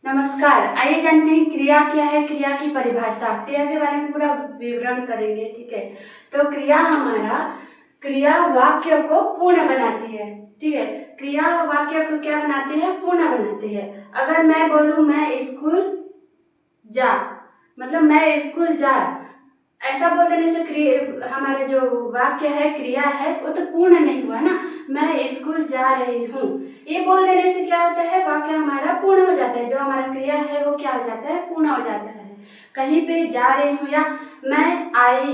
नमस्कार। आइए जानते हैं क्रिया क्या है, क्रिया की परिभाषा। क्रिया के बारे में पूरा विवरण करेंगे। ठीक है, तो क्रिया वाक्य को पूर्ण बनाती है। ठीक है, क्रिया वाक्य को क्या बनाती है? पूर्ण बनाती है। अगर मैं बोलूं मैं स्कूल जा, मतलब मैं स्कूल जा, ऐसा बोल देने से हमारा जो वाक्य है, क्रिया है, वो तो पूर्ण नहीं हुआ ना। मैं स्कूल जा रही हूँ, ये बोल देने से क्या होता है? वाक्य हमारा पूर्ण हो जाता है। जो हमारा क्रिया है वो क्या हो जाता है? पूर्ण हो जाता है। कहीं पे जा रही हूँ या मैं आई,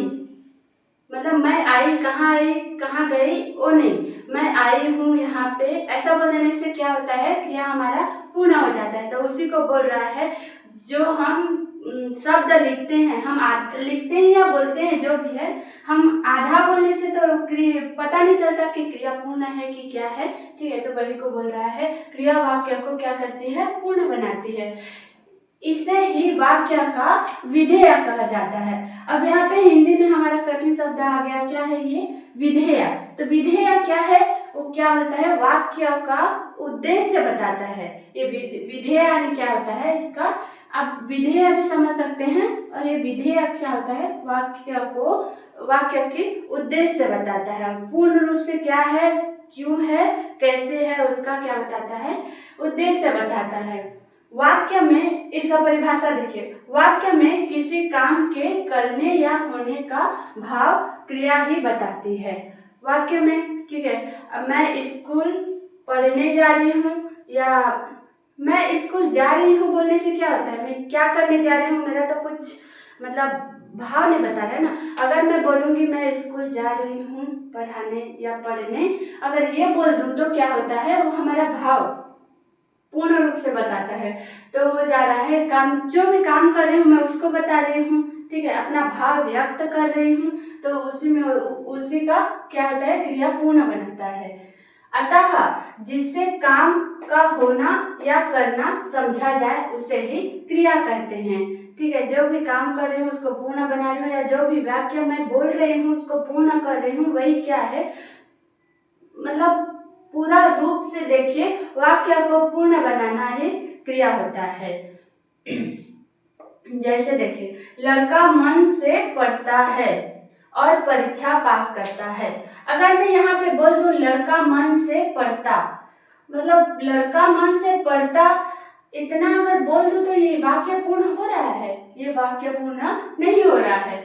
मतलब मैं आई, कहाँ गई, वो नहीं, मैं आई हूँ यहाँ पे, ऐसा बोल देने से क्या होता है? क्रिया हमारा पूर्ण हो जाता है। तो उसी को बोल रहा है। जो हम शब्द लिखते हैं, हम लिखते हैं या बोलते हैं, जो भी है, हम आधा बोलने से तो पता नहीं चलता कि क्रिया पूर्ण है कि क्या है। ठीक है, तो वही को बोल रहा है, क्रिया वाक्य को क्या करती है? पूर्ण बनाती है। इसे ही वाक्य का विधेय कहा जाता है। अब यहाँ पे हिंदी में हमारा कठिन शब्द आ गया, क्या है ये? विधेय। तो विधेय क्या है? वो क्या होता है? वाक्य का उद्देश्य बताता है। ये विधेय यानी क्या होता है इसका? आप विधेय भी समझ सकते हैं, और ये विधेय क्या होता है? वाक्य के उद्देश्य बताता है। पूर्ण रूप से क्या है, क्यों है, कैसे है, उसका क्या बताता है? उद्देश्य बताता है। वाक्य में इसका परिभाषा देखिए। वाक्य में किसी काम के करने या होने का भाव क्रिया ही बताती है। वाक्य में, ठीक है, अब मैं स्कूल पढ़ने जा रही हूँ या मैं स्कूल जा रही हूँ बोलने से क्या होता है? मैं क्या करने जा रही हूँ, मेरा तो कुछ मतलब भाव नहीं बता रहा है ना। अगर मैं बोलूँगी मैं स्कूल जा रही हूँ पढ़ाने या पढ़ने, अगर ये बोल दूँ तो क्या होता है? वो हमारा भाव पूर्ण रूप से बताता है। तो हो जा रहा है काम, जो भी काम कर रही हूँ मैं उसको बता रही हूँ। ठीक है, अपना भाव व्यक्त कर रही हूँ, तो उसी का क्या होता है? क्रिया पूर्ण बनाता है। अतः जिससे काम का होना या करना समझा जाए उसे ही क्रिया कहते हैं। ठीक है, जो भी काम कर रही हूँ उसको पूर्ण बना रही हूँ, या जो भी वाक्य मैं बोल रही हूँ उसको पूर्ण कर रही हूँ, वही क्या है? मतलब पूरा रूप से देखिए, वाक्य को पूर्ण बनाना ही क्रिया होता है। जैसे देखिए, लड़का मन से पढ़ता है और परीक्षा पास करता है। अगर मैं यहाँ पे बोल दूं लड़का मन से पढ़ता, मतलब लड़का मन से पढ़ता, इतना अगर बोल दूं तो ये वाक्य पूर्ण हो रहा है? ये वाक्य पूर्ण नहीं हो रहा है।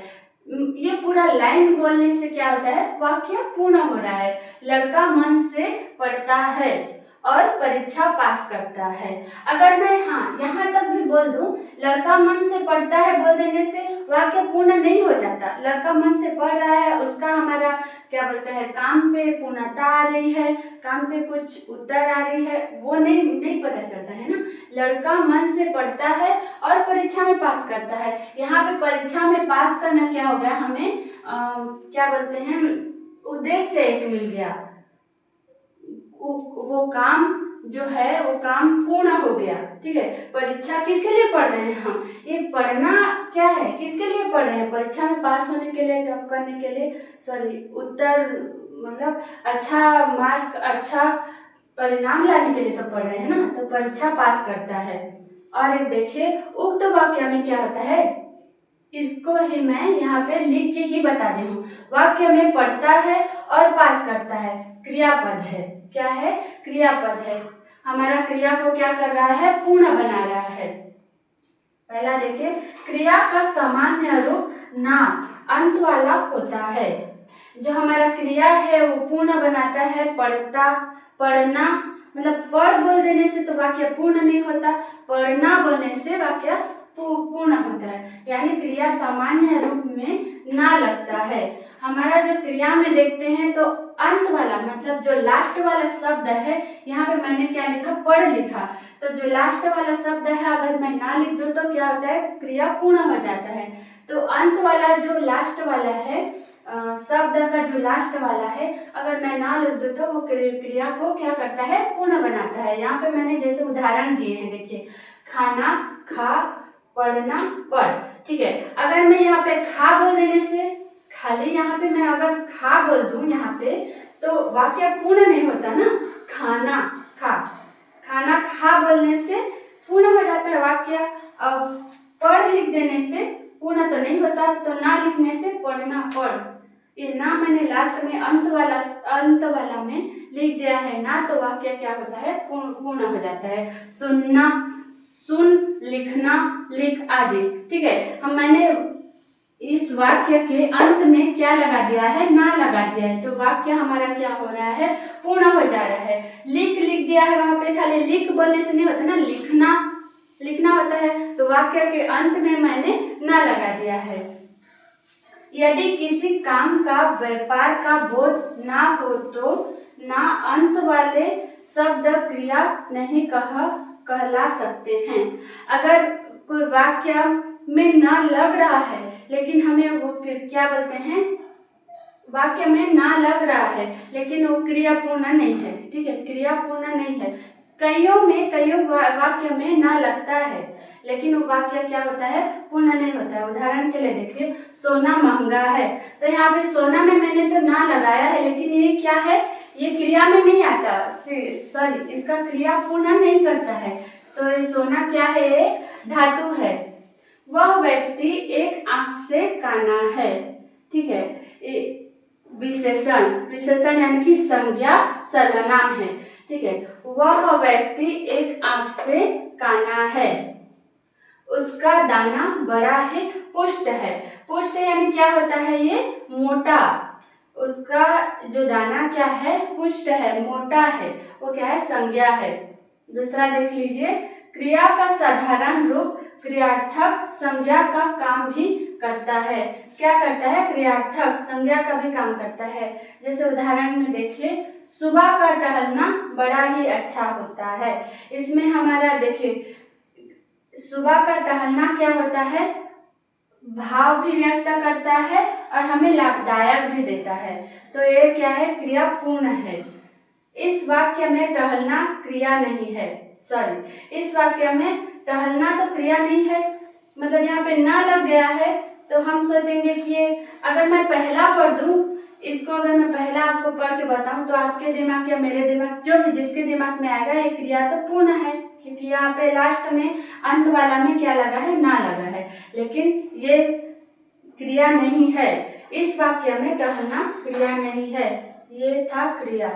ये पूरा लाइन बोलने से क्या होता है? वाक्य पूर्ण हो रहा है। लड़का मन से पढ़ता है और परीक्षा पास करता है। अगर मैं यहाँ तक भी बोल दूं, लड़का मन से पढ़ता है बोल देने से वाक्य पूर्ण नहीं हो जाता। लड़का मन से पढ़ रहा है, उसका हमारा क्या बोलते हैं? काम पे पूर्णता आ रही है, काम पे कुछ उत्तर आ रही है, वो नहीं पता चलता है ना। लड़का मन से पढ़ता है और परीक्षा में पास करता है। यहाँ पे परीक्षा में पास करना क्या हो गया? हमें क्या बोलते हैं? उद्देश्य एक मिल गया। वो काम जो है वो काम पूर्ण हो गया। ठीक है, परीक्षा किसके लिए पढ़ रहे हैं हम? ये पढ़ना क्या है? किसके लिए पढ़ रहे हैं? परीक्षा में पास होने के लिए, टॉप करने के लिए, उत्तर मतलब अच्छा मार्क, अच्छा परिणाम लाने के लिए तो पढ़ रहे हैं ना। तो परीक्षा पास करता है। और एक देखिए, उक्त वाक्य में क्या होता है? इसको ही मैं यहाँ पे लिख के ही बता दी हूँ। वाक्य में पढ़ता है और पास करता है, क्रियापद है। क्या है? क्रियापद है। हमारा क्रिया को क्या कर रहा है? पूर्ण बना रहा है। पहला देखिए, क्रिया का सामान्य रूप ना अंत वाला होता है। जो हमारा क्रिया है वो पूर्ण बनाता है। पढ़ता, पढ़ना, मतलब पढ़ बोल देने से तो वाक्य पूर्ण नहीं होता, पढ़ना बोलने से वाक्य पूर्ण होता है। यानी क्रिया सामान्य रूप में ना लगता है। हमारा जो क्रिया में देखते हैं तो अंत वाला, मतलब जो लास्ट वाला शब्द है, यहाँ पे मैंने क्या लिखा? पढ़ लिखा। तो जो लास्ट वाला शब्द है अगर मैं ना लिख दूं तो क्या होता है? क्रिया पूर्ण हो जाता है। तो अंत वाला जो लास्ट वाला है, शब्द का जो लास्ट वाला है, अगर मैं ना लिख दूं तो वो क्रिया को क्या करता है? पूर्ण बनाता है। यहाँ पे मैंने जैसे उदाहरण दिए हैं, देखिए, खाना खा, पढ़ना पढ़। ठीक है, अगर मैं यहाँ पे खा बोल देने से, खाली यहाँ पे मैं अगर खा बोल दूं यहाँ पे, तो वाक्य पूर्ण नहीं होता ना। खाना खा, खाना खा बोलने से पूर्ण हो जाता है, अंत वाला में लिख दिया है ना, तो वाक्य क्या होता है, पूर्ण हो जाता है। सुनना, सुन, लिखना, लिख आदि। ठीक है, मैंने इस वाक्य के अंत में क्या लगा दिया है, ना लगा दिया है, तो वाक्य हमारा क्या हो रहा है, पूर्ण हो जा रहा है। लिख दिया है, वहां पे खाली लिख बोलने से नहीं होता ना, लिखना होता है, तो वाक्य के अंत में मैंने ना लगा दिया है। यदि किसी काम का व्यापार का बोध ना हो तो ना अंत वाले शब्द क्रिया नहीं कहला सकते हैं। अगर कोई वाक्य में ना लग रहा है, लेकिन हमें वो क्या बोलते हैं, वाक्य में ना लग रहा है लेकिन वो क्रिया पूर्ण नहीं है। ठीक है, क्रिया पूर्ण नहीं है। कईयों वाक्य में ना लगता है, लेकिन वो वाक्य क्या होता है, पूर्ण नहीं होता है। उदाहरण के लिए देखिए, सोना महंगा है, तो यहाँ पे सोना में मैंने तो ना लगाया है, लेकिन ये क्या है, ये क्रिया में नहीं आता, सॉरी, इसका क्रिया पूर्ण नहीं करता है। तो ये सोना क्या है, एक धातु है। वह व्यक्ति एक आंख से काना है। ठीक है, विशेषण यानी कि संज्ञा सर्वनाम है। ठीक है, वह व्यक्ति एक आंख से काना है। उसका दाना बड़ा ही पुष्ट है। पुष्ट यानी क्या होता है, ये मोटा। उसका जो दाना क्या है, पुष्ट है, मोटा है, वो क्या है, संज्ञा है। दूसरा देख लीजिए, क्रिया का साधारण रूप क्रियार्थक संज्ञा का काम भी करता है। क्या करता है, क्रियार्थक संज्ञा का भी काम करता है। जैसे उदाहरण में देखिए, सुबह का टहलना बड़ा ही अच्छा होता है। इसमें हमारा देखिए, सुबह का टहलना क्या होता है, भाव भी व्यक्त करता है और हमें लाभदायक भी देता है। तो ये क्या है, क्रिया पूर्ण है। इस वाक्य में टहलना क्रिया नहीं है, सॉरी, इस वाक्य में टहलना तो क्रिया नहीं है, मतलब यहाँ पे ना लग गया है। तो हम सोचेंगे कि अगर मैं पहला पढ़ दूं इसको, अगर मैं पहला आपको पढ़ के बताऊं, तो आपके दिमाग या मेरे दिमाग, जो भी जिसके दिमाग में आएगा, ये क्रिया तो पूर्ण है, क्योंकि यहाँ पे लास्ट में अंत वाला में क्या लगा है, ना लगा है, लेकिन ये क्रिया नहीं है। इस वाक्य में टहलना क्रिया नहीं है, ये था क्रिया।